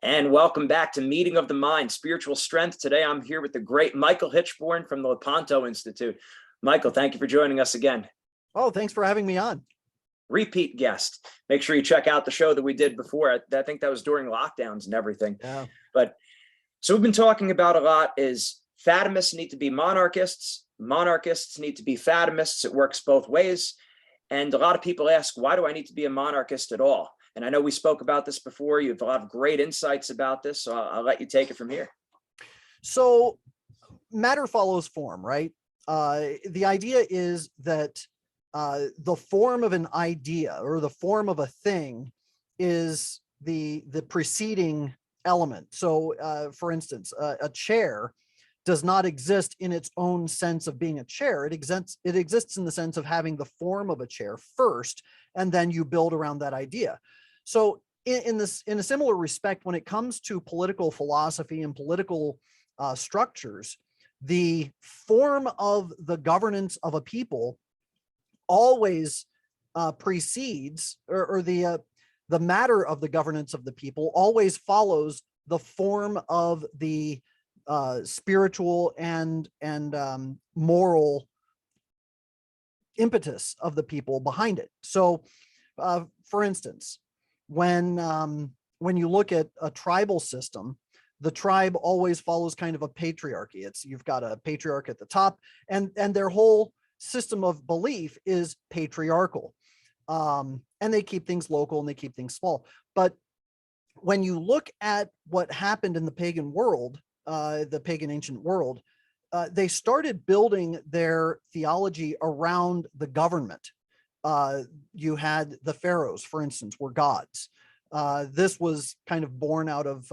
And welcome back to Meeting of the Mind, Spiritual Strength. Today I'm here with the great Michael Hichborn from the Lepanto Institute. Michael, thank you for joining us again. Oh, thanks for having me on. Repeat guest. Make sure you check out the show that we did before. I think that was during lockdowns and everything. Yeah. But so we've been talking about a lot is Fatimists need to be monarchists. Monarchists need to be Fatimists. It works both ways. And a lot of people ask, why do I need to be a monarchist at all? And I know we spoke about this before. You have a lot of great insights about this, so I'll let you take it from here. So matter follows form, right? The idea is that the form of an idea or the form of a thing is the preceding element. So for instance, a chair does not exist in its own sense of being a chair. It exists in the sense of having the form of a chair first, and then you build around that idea. So in a similar respect, when it comes to political philosophy and political structures, the form of the governance of a people always precedes, or the matter of the governance of the people always follows the form of the spiritual and moral impetus of the people behind it. So, for instance, when you look at a tribal system, the tribe always follows kind of a patriarchy. You've got a patriarch at the top, and their whole system of belief is patriarchal, and they keep things local and they keep things small. But when you look at what happened in the pagan world, the pagan ancient world, they started building their theology around the government. You had the pharaohs, for instance, were gods. This was kind of born out of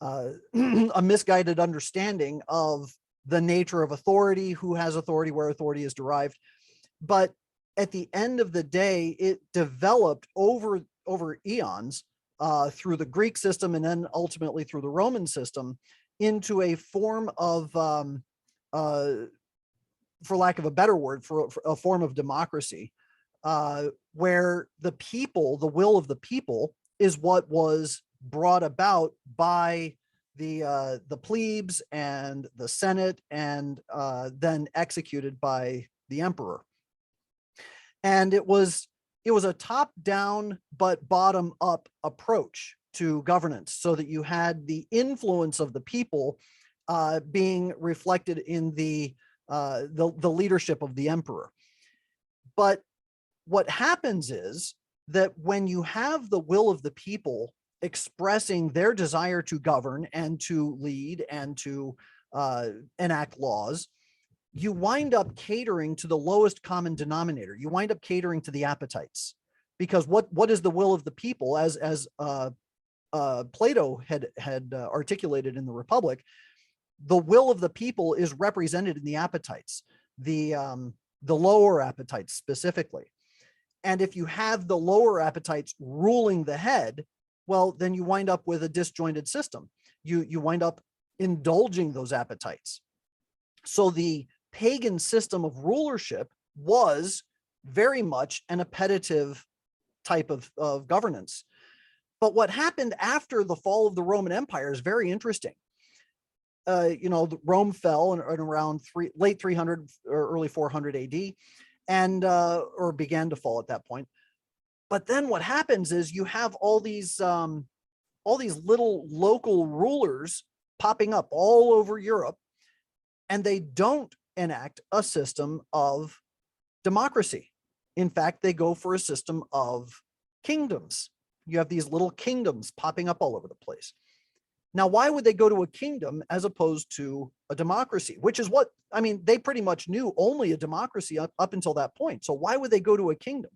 a misguided understanding of the nature of authority, who has authority, where authority is derived. But at the end of the day, it developed over eons through the Greek system and then ultimately through the Roman system into a form of, for lack of a better word, for a form of democracy, where the people, the will of the people, is what was brought about by the plebes and the Senate, and then executed by the emperor. And it was a top-down but bottom-up approach to governance, so that you had the influence of the people being reflected in the leadership of the emperor. But what happens is that when you have the will of the people expressing their desire to govern and to lead and to enact laws, you wind up catering to the lowest common denominator. You wind up catering to the appetites, because what is the will of the people, as Plato had articulated in the Republic? The will of the people is represented in the appetites, the lower appetites specifically. And if you have the lower appetites ruling the head, well, then you wind up with a disjointed system. You wind up indulging those appetites. So the pagan system of rulership was very much an appetitive type of governance. But what happened after the fall of the Roman Empire is very interesting. Rome fell in around late 300 or early 400 AD, and or began to fall at that point. But then what happens is you have all these little local rulers popping up all over Europe, and they don't enact a system of democracy. In fact, they go for a system of kingdoms. You have these little kingdoms popping up all over the place. Now, why would they go to a kingdom as opposed to a democracy? Which is what, I mean, they pretty much knew only a democracy up until that point. So why would they go to a kingdom?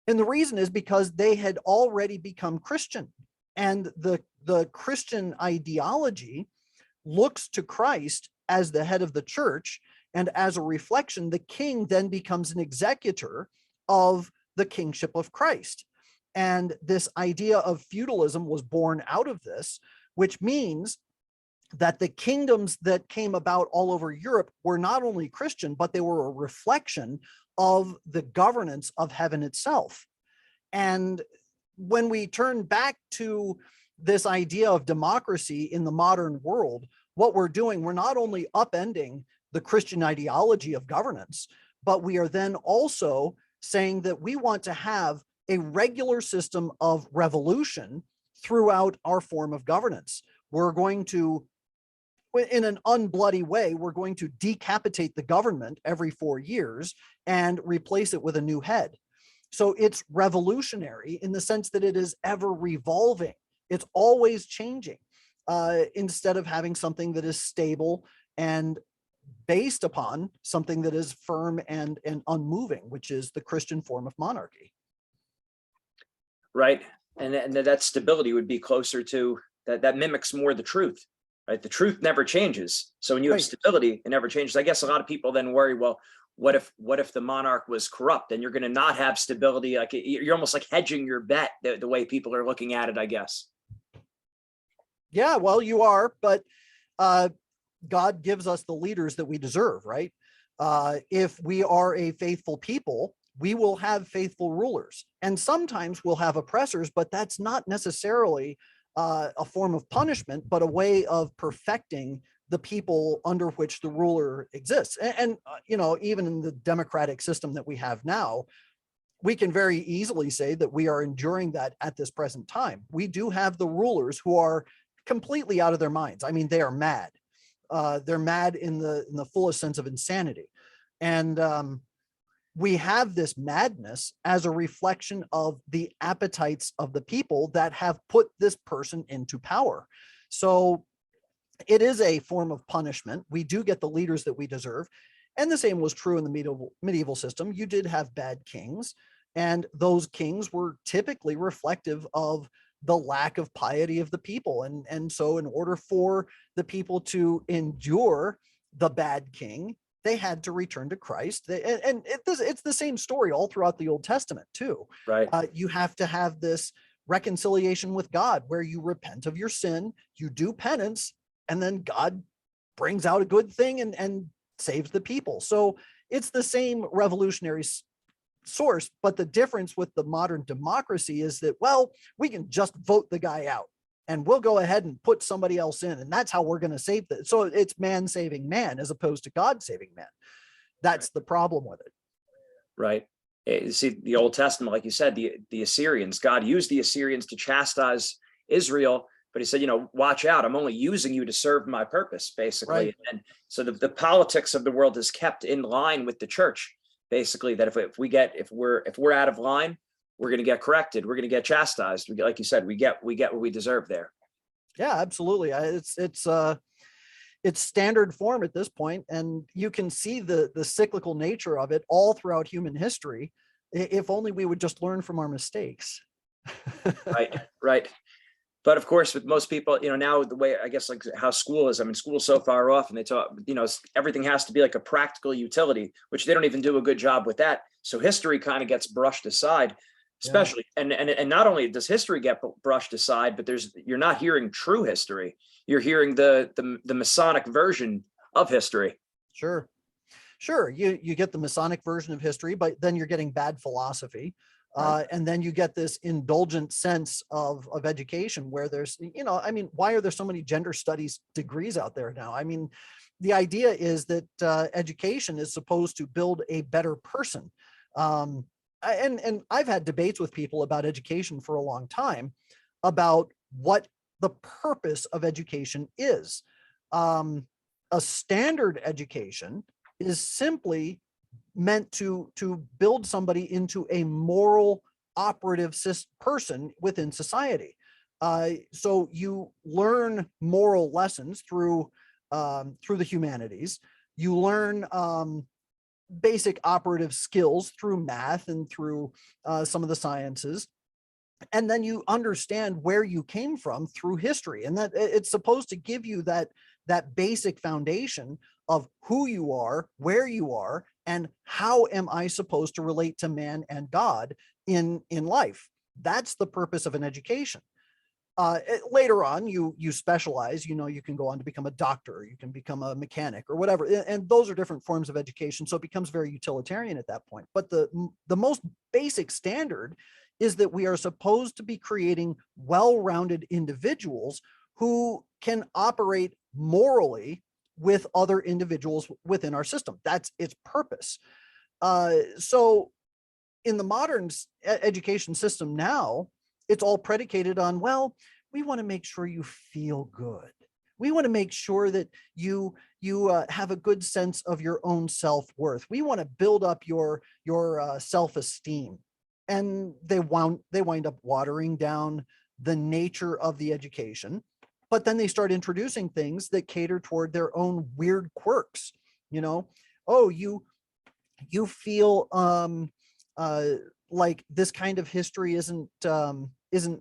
And the reason is because they had already become Christian. And the Christian ideology looks to Christ as the head of the church. And as a reflection, the king then becomes an executor of the kingship of Christ. And this idea of feudalism was born out of this, which means that the kingdoms that came about all over Europe were not only Christian, but they were a reflection of the governance of heaven itself. And when we turn back to this idea of democracy in the modern world, what we're doing, we're not only upending the Christian ideology of governance, but we are then also saying that we want to have a regular system of revolution throughout our form of governance. We're going to, in an unbloody way, we're going to decapitate the government every 4 years and replace it with a new head. So it's revolutionary in the sense that it is ever revolving. It's always changing, instead of having something that is stable and based upon something that is firm and unmoving, which is the Christian form of monarchy. Right. And that stability would be closer to that mimics more the truth, right? The truth never changes. So when you have Right. stability, it never changes. I guess a lot of people then worry, well, what if the monarch was corrupt? And you're going to not have stability. Like you're almost like hedging your bet, the way people are looking at it, I guess. Yeah, well, you are, but God gives us the leaders that we deserve, right? If we are a faithful people, we will have faithful rulers. And sometimes we'll have oppressors, but that's not necessarily a form of punishment, but a way of perfecting the people under which the ruler exists. And you know, even in the democratic system that we have now, we can very easily say that we are enduring that at this present time. We do have the rulers who are completely out of their minds. I mean, they are mad. They're mad in the fullest sense of insanity. And we have this madness as a reflection of the appetites of the people that have put this person into power. So it is a form of punishment. We do get the leaders that we deserve. And the same was true in the medieval system. You did have bad kings, and those kings were typically reflective of the lack of piety of the people. And so in order for the people to endure the bad king, they had to return to Christ. It's the same story all throughout the Old Testament too. Right. You have to have this reconciliation with God where you repent of your sin, you do penance, and then God brings out a good thing and saves the people. So it's the same revolutionary source, but the difference with the modern democracy is that, well, we can just vote the guy out and we'll go ahead and put somebody else in, and that's how we're going to save it. So it's man saving man as opposed to God saving man. That's the problem with it. Right. You see, the Old Testament, like you said, the Assyrians, God used the Assyrians to chastise Israel, but he said, watch out, I'm only using you to serve my purpose, basically. Right. And so the politics of the world is kept in line with the church, basically, that if we're out of line, we're going to get corrected, we're going to get chastised. We get, like you said, we get what we deserve there. Yeah, absolutely. It's standard form at this point, and you can see the cyclical nature of it all throughout human history. If only we would just learn from our mistakes. Right. But of course, with most people, now the way, I guess, like how school is, I mean, school's so far off, and they talk, everything has to be like a practical utility, which they don't even do a good job with that. So history kind of gets brushed aside, especially, and not only does history get brushed aside, but you're not hearing true history. You're hearing the Masonic version of history. Sure. You get the Masonic version of history, but then you're getting bad philosophy. Right. And then you get this indulgent sense of education where there's, I mean, why are there so many gender studies degrees out there now? I mean, the idea is that education is supposed to build a better person. And I've had debates with people about education for a long time about what the purpose of education is. A standard education is simply meant to build somebody into a moral operative person within society. So you learn moral lessons through the humanities. You learn basic operative skills through math and through some of the sciences. And then you understand where you came from through history, and that it's supposed to give you that basic foundation of who you are, where you are, and how am I supposed to relate to man and God in life. That's the purpose of an education. Later on, you specialize. You can go on to become a doctor, you can become a mechanic or whatever, and those are different forms of education. So it becomes very utilitarian at that point. But the most basic standard is that we are supposed to be creating well-rounded individuals who can operate morally with other individuals within our system. That's its purpose. So in the modern education system now, it's all predicated on, well, we want to make sure you feel good. We want to make sure that you have a good sense of your own self-worth. We want to build up your self-esteem. And they wind up watering down the nature of the education. But then they start introducing things that cater toward their own weird quirks. Oh, you feel like this kind of history isn't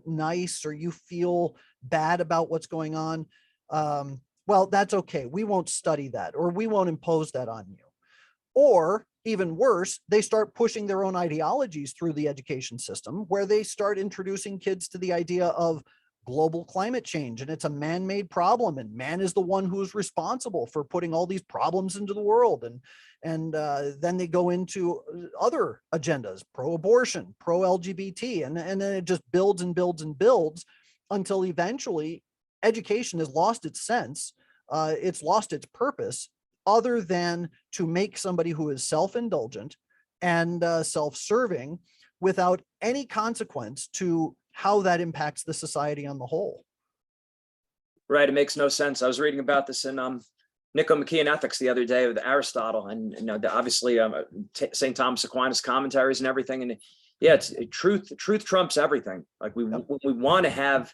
nice, or you feel bad about what's going on. Well, that's okay. We won't study that, or we won't impose that on you. Or even worse, they start pushing their own ideologies through the education system, where they start introducing kids to the idea of global climate change, and it's a man-made problem, and man is the one who's responsible for putting all these problems into the world. And then they go into other agendas, pro-abortion, pro-LGBT, and then it just builds and builds and builds until eventually education has lost its sense. It's lost its purpose, other than to make somebody who is self-indulgent and self-serving without any consequence to how that impacts the society on the whole. Right. It makes no sense. I was reading about this in Nicomachean Ethics the other day with Aristotle, and obviously St. Thomas Aquinas commentaries and everything. And yeah, it's truth trumps everything. Like we want to have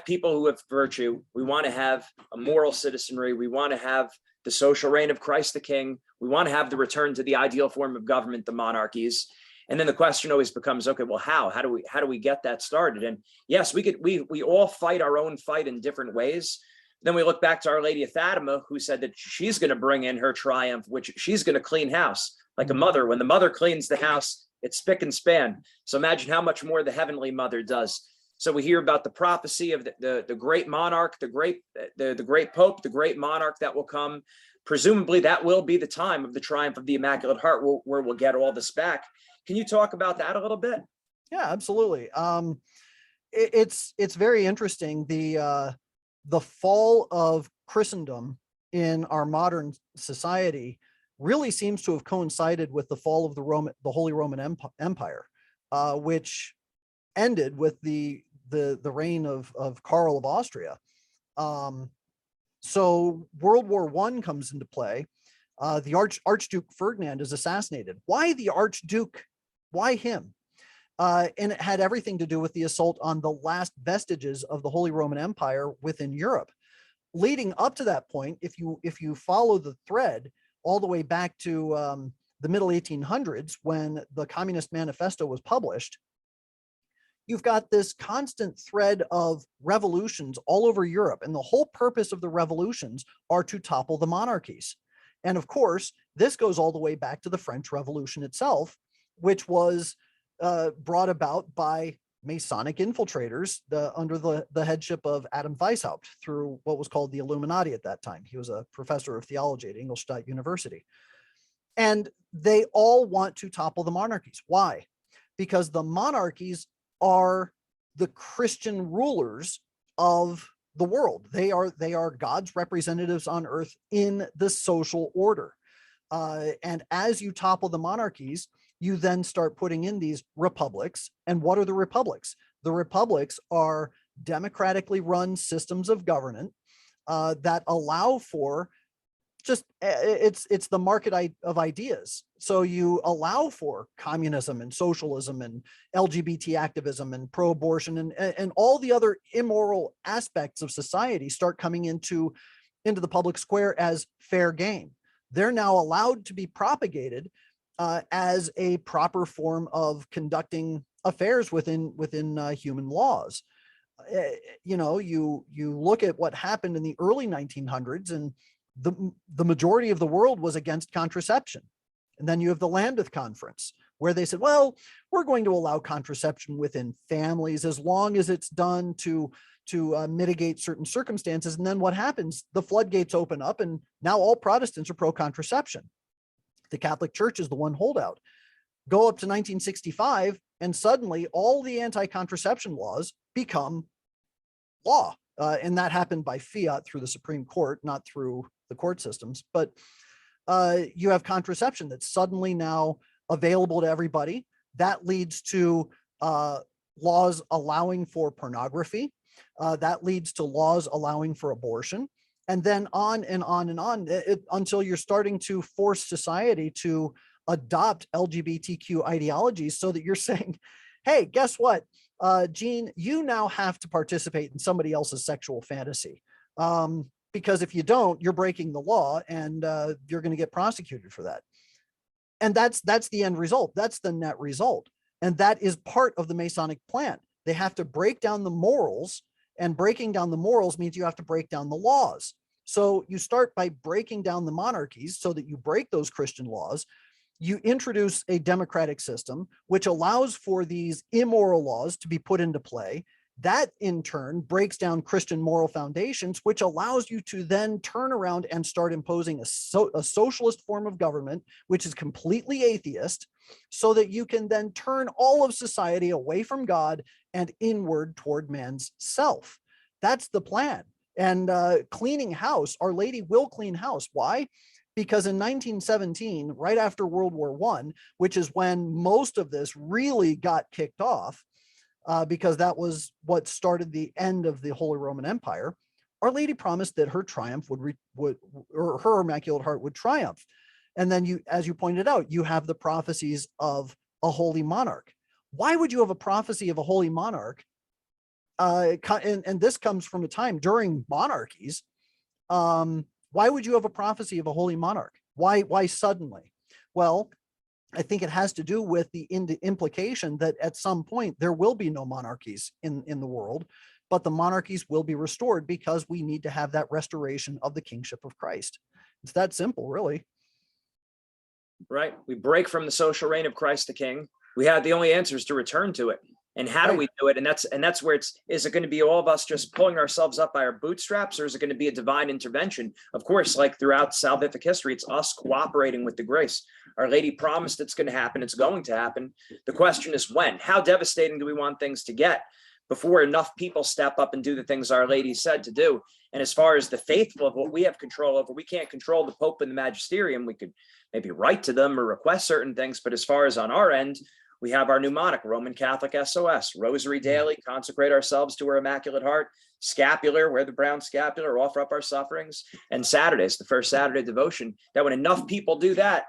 people who have virtue. We want to have a moral citizenry. We want to have the social reign of Christ the King. We want to have the return to the ideal form of government, the monarchies. And then the question always becomes, okay, well, how do we get that started? And yes, we all fight our own fight in different ways. Then we look back to Our Lady of Fatima, who said that she's going to bring in her triumph, which she's going to clean house like a mother. When the mother cleans the house, it's spick and span. So imagine how much more the Heavenly Mother does. So we hear about the prophecy of the great monarch, the great Pope, the great monarch that will come. Presumably that will be the time of the triumph of the Immaculate Heart, where we'll get all this back. Can you talk about that a little bit? Yeah, absolutely. It's very interesting. The fall of Christendom in our modern society really seems to have coincided with the fall of the Holy Roman Empire, which ended with the reign of Karl of Austria. So World War I comes into play. The Archduke Ferdinand is assassinated. Why the Archduke? Why him? And it had everything to do with the assault on the last vestiges of the Holy Roman Empire within Europe. Leading up to that point, if you follow the thread all the way back to the middle 1800s, when the Communist Manifesto was published, you've got this constant thread of revolutions all over Europe. And the whole purpose of the revolutions are to topple the monarchies. And of course, this goes all the way back to the French Revolution itself, which was brought about by Masonic infiltrators under the headship of Adam Weishaupt through what was called the Illuminati at that time. He was a professor of theology at Ingolstadt University. And they all want to topple the monarchies. Why? Because the monarchies are the Christian rulers of the world. They are God's representatives on earth in the social order. And as you topple the monarchies, you then start putting in these republics. And what are the republics? The republics are democratically run systems of government that allow for just, it's the market of ideas. So you allow for communism and socialism and LGBT activism and pro-abortion and all the other immoral aspects of society start coming into the public square as fair game. They're now allowed to be propagated as a proper form of conducting affairs within human laws. You look at what happened in the early 1900s, and the majority of the world was against contraception. And then you have the Lambeth Conference, where they said, well, we're going to allow contraception within families as long as it's done to mitigate certain circumstances. And then what happens? The floodgates open up, and now all Protestants are pro-contraception. The Catholic Church is the one holdout. Go up to 1965, and suddenly all the anti-contraception laws become law. And that happened by fiat through the Supreme Court, not through the court systems. But you have contraception that's suddenly now available to everybody. That leads to laws allowing for pornography. That leads to laws allowing for abortion. And then on and on and on until you're starting to force society to adopt LGBTQ ideologies, so that you're saying, hey, guess what? Gene, you now have to participate in somebody else's sexual fantasy. Because if you don't, you're breaking the law, and you're going to get prosecuted for that. And that's the end result. That's the net result. And that is part of the Masonic plan. They have to break down the morals, and breaking down the morals means you have to break down the laws. So you start by breaking down the monarchies so that you break those Christian laws. You introduce a democratic system, which allows for these immoral laws to be put into play. That in turn breaks down Christian moral foundations, which allows you to then turn around and start imposing a socialist form of government, which is completely atheist, so that you can then turn all of society away from God and inward toward man's self. That's the plan. And cleaning house, Our Lady will clean house. Why? Because in 1917, right after World War I, which is when most of this really got kicked off, because that was what started the end of the Holy Roman Empire, Our Lady promised that her triumph or her Immaculate Heart would triumph. And then you, as you pointed out, you have the prophecies of a holy monarch. Why would you have a prophecy of a holy monarch? And this comes from a time during monarchies. Why would you have a prophecy of a holy monarch? Why suddenly? Well, I think it has to do with the implication that at some point there will be no monarchies in the world, but the monarchies will be restored because we need to have that restoration of the kingship of Christ. It's that simple, really. Right. We break from the social reign of Christ the King. We had the only answers to return to it. And how do we do it? And that's where is it going to be all of us just pulling ourselves up by our bootstraps, or is it going to be a divine intervention? Of course, like throughout salvific history, it's us cooperating with the grace. Our Lady promised it's going to happen. It's going to happen. The question is when. How devastating do we want things to get before enough people step up and do the things Our Lady said to do? And as far as the faithful of what we have control over, we can't control the Pope and the Magisterium. We could maybe write to them or request certain things. But as far as on our end, we have our mnemonic, Roman Catholic SOS, Rosary daily, consecrate ourselves to her Immaculate Heart, scapular, wear the brown scapular, offer up our sufferings, and Saturdays, the first Saturday devotion, that when enough people do that,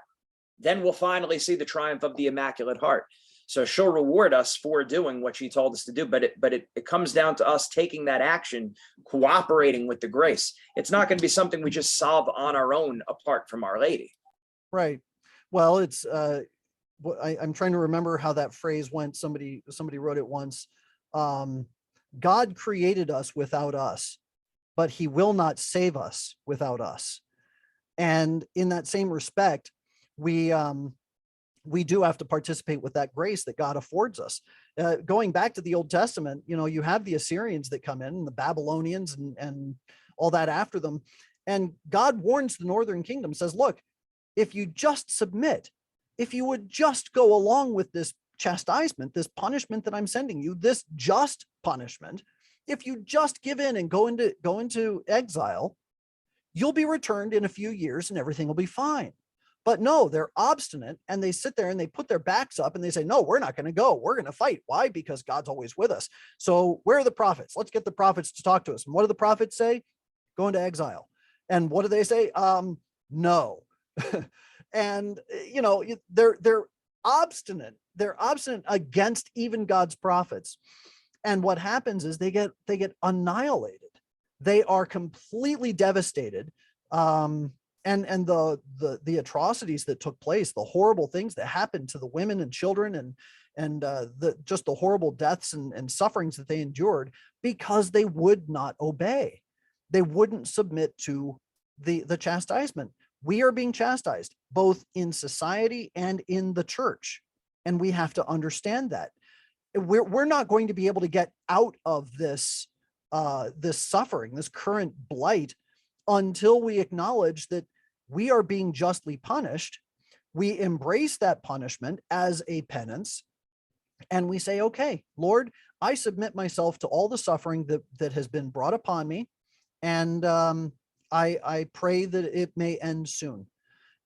then we'll finally see the triumph of the Immaculate Heart. So she'll reward us for doing what she told us to do, but it comes down to us taking that action, cooperating with the grace. It's not going to be something we just solve on our own apart from Our Lady. Right. Well, it's I'm trying to remember how that phrase went. Somebody wrote it once. God created us without us, but he will not save us without us. And in that same respect, we do have to participate with that grace that God affords us. Going back to the Old Testament, you have the Assyrians that come in, and the Babylonians and all that after them. And God warns the northern kingdom, says, look, if you just submit, if you would just go along with this chastisement, this punishment that I'm sending you, this just punishment, if you just give in and go into exile, you'll be returned in a few years and everything will be fine. But no, they're obstinate, and they sit there and they put their backs up and they say, no, we're not going to go. We're going to fight. Why? Because God's always with us. So where are the prophets? Let's get the prophets to talk to us. And what do the prophets say? Go into exile. And what do they say? No. And they're obstinate. They're obstinate against even God's prophets. And what happens is they get annihilated. They are completely devastated. And the atrocities that took place, the horrible things that happened to the women and children, and just the horrible deaths and sufferings that they endured, because they would not obey. They wouldn't submit to the chastisement. We are being chastised both in society and in the church, and we have to understand that. We're not going to be able to get out of this suffering, this current blight, until we acknowledge that we are being justly punished. We embrace that punishment as a penance, And we say, okay, Lord, I submit myself to all the suffering that has been brought upon me. And I pray that it may end soon.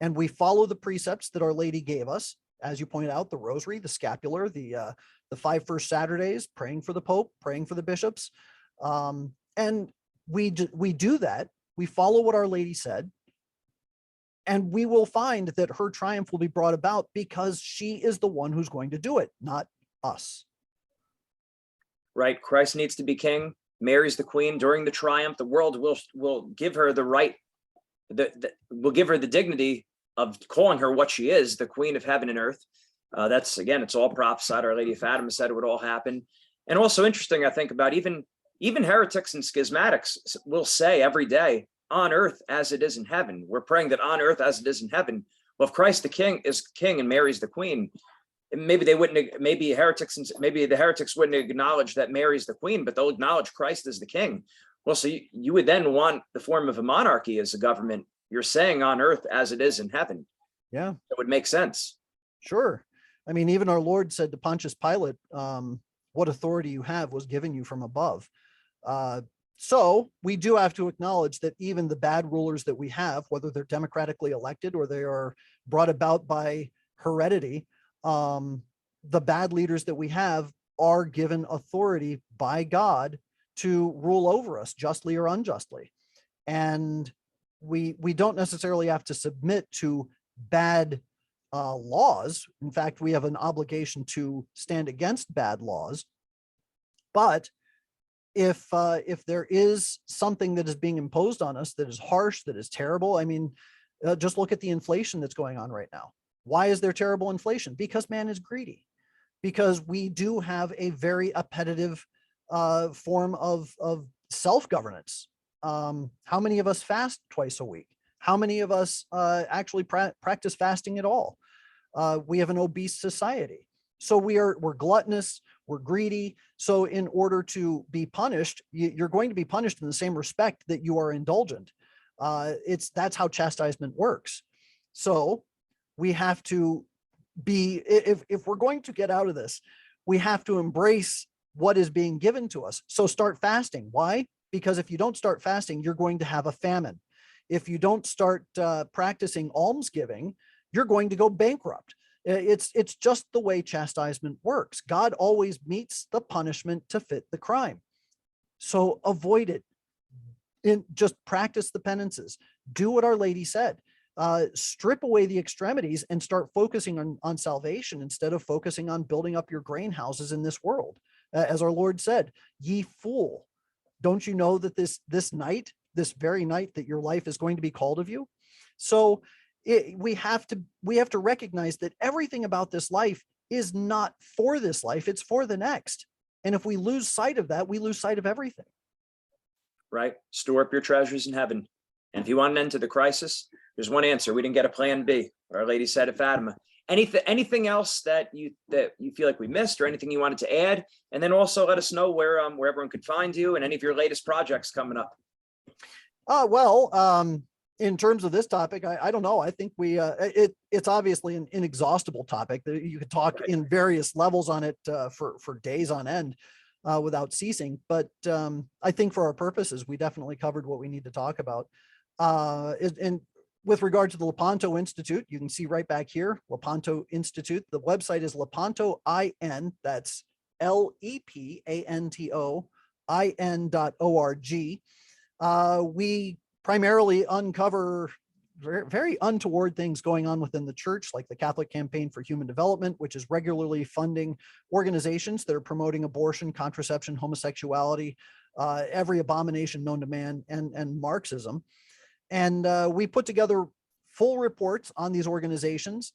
And we follow the precepts that Our Lady gave us. As you pointed out, the rosary, the scapular, the 5 first Saturdays, praying for the Pope, praying for the bishops. And we do that. We follow what Our Lady said. And we will find that her triumph will be brought about because she is the one who's going to do it, not us. Right. Christ needs to be king. Mary's the queen. During the triumph, the world will give her the right, will give her the dignity of calling her what she is, the queen of heaven and earth. That's, again, it's all prophesied. Our Lady of Fatima said it would all happen. And also interesting, I think, about even heretics and schismatics will say every day, on earth as it is in heaven. We're praying that on earth as it is in heaven. Well, if Christ the king is king and Mary's the queen, maybe they wouldn't, maybe the heretics wouldn't acknowledge that Mary's the queen, but they'll acknowledge Christ as the king. Well, so you would then want the form of a monarchy as a government. You're saying on earth as it is in heaven. Yeah. It would make sense. Sure. I mean, even our Lord said to Pontius Pilate, what authority you have was given you from above. So we do have to acknowledge that even the bad rulers that we have, whether they're democratically elected or they are brought about by heredity, the bad leaders that we have are given authority by God to rule over us justly or unjustly. And we don't necessarily have to submit to bad laws. In fact, we have an obligation to stand against bad laws. But if there is something that is being imposed on us that is harsh, that is terrible, I mean, just look at the inflation that's going on right now. Why is there terrible inflation? Because man is greedy. Because we do have a very appetitive form of self-governance. How many of us fast twice a week? How many of us actually practice fasting at all? We have an obese society. So we're gluttonous, we're greedy. So in order to be punished, you're going to be punished in the same respect that you are indulgent. That's how chastisement works. So we have to be, if we're going to get out of this, we have to embrace what is being given to us. So start fasting. Why? Because if you don't start fasting, you're going to have a famine. If you don't start practicing almsgiving, you're going to go bankrupt. It's just the way chastisement works. God always meets the punishment to fit the crime. So avoid it. Just practice the penances. Do what Our Lady said. Strip away the extremities and start focusing on salvation instead of focusing on building up your grain houses in this world. As our Lord said, ye fool, don't you know that this very night that your life is going to be called of you? So we have to recognize that everything about this life is not for this life, it's for the next. And if we lose sight of that, we lose sight of everything. Right? Store up your treasures in heaven. And if you want an end to the crisis, there's one answer. We didn't get a plan B. Our Lady said at Fatima. Anything else that you feel like we missed, or anything you wanted to add? And then also let us know where everyone could find you and any of your latest projects coming up. In terms of this topic, I don't know. I think it's obviously an inexhaustible topic that you could talk in various levels on it for days on end without ceasing. But I think for our purposes, we definitely covered what we need to talk about. And with regard to the Lepanto Institute, you can see right back here, Lepanto Institute. The website is Lepanto IN. That's LEPANTOIN.org. We primarily uncover very untoward things going on within the church, like the Catholic Campaign for Human Development, which is regularly funding organizations that are promoting abortion, contraception, homosexuality, every abomination known to man, and Marxism. And we put together full reports on these organizations.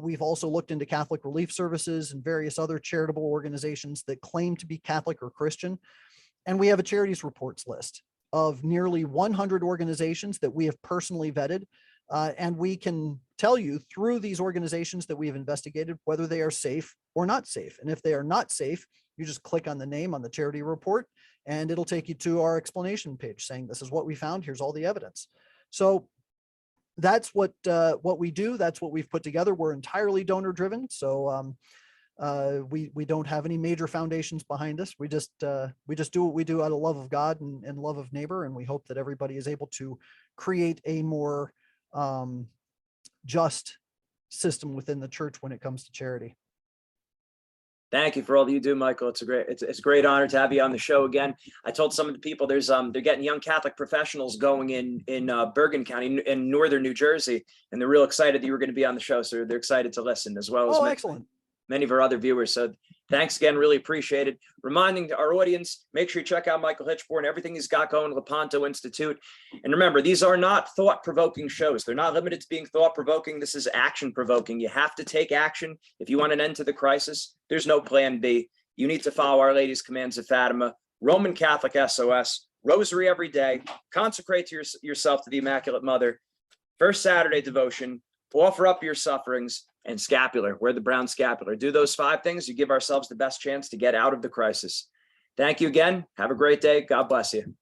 We've also looked into Catholic Relief Services and various other charitable organizations that claim to be Catholic or Christian. And we have a charities reports list of nearly 100 organizations that we have personally vetted. And we can tell you through these organizations that we have investigated whether they are safe or not safe. And if they are not safe, you just click on the name on the charity report and it'll take you to our explanation page saying, this is what we found, here's all the evidence. So that's what we do. That's what we've put together. We're entirely donor driven. So We don't have any major foundations behind us. We just do what we do out of love of God and love of neighbor, and we hope that everybody is able to create a more just system within the church when it comes to charity. Thank you for all that you do, Michael. It's a great honor to have you on the show again. I told some of the people they're getting young Catholic professionals going in Bergen County in northern New Jersey, and they're real excited that you were going to be on the show. So they're excited to listen as well as Excellent. Many of our other viewers. So thanks again, really appreciate it. Reminding our audience, make sure you check out Michael Hichborn, everything he's got going, Lepanto Institute. And remember, these are not thought-provoking shows. They're not limited to being thought-provoking. This is action-provoking. You have to take action. If you want an end to the crisis, there's no plan B. You need to follow Our Lady's commands of Fatima, Roman Catholic SOS, rosary every day, consecrate yourself to the Immaculate Mother, First Saturday devotion, offer up your sufferings, and scapular, wear the brown scapular. Do those 5 things, you give ourselves the best chance to get out of the crisis. Thank you again. Have a great day. God bless you.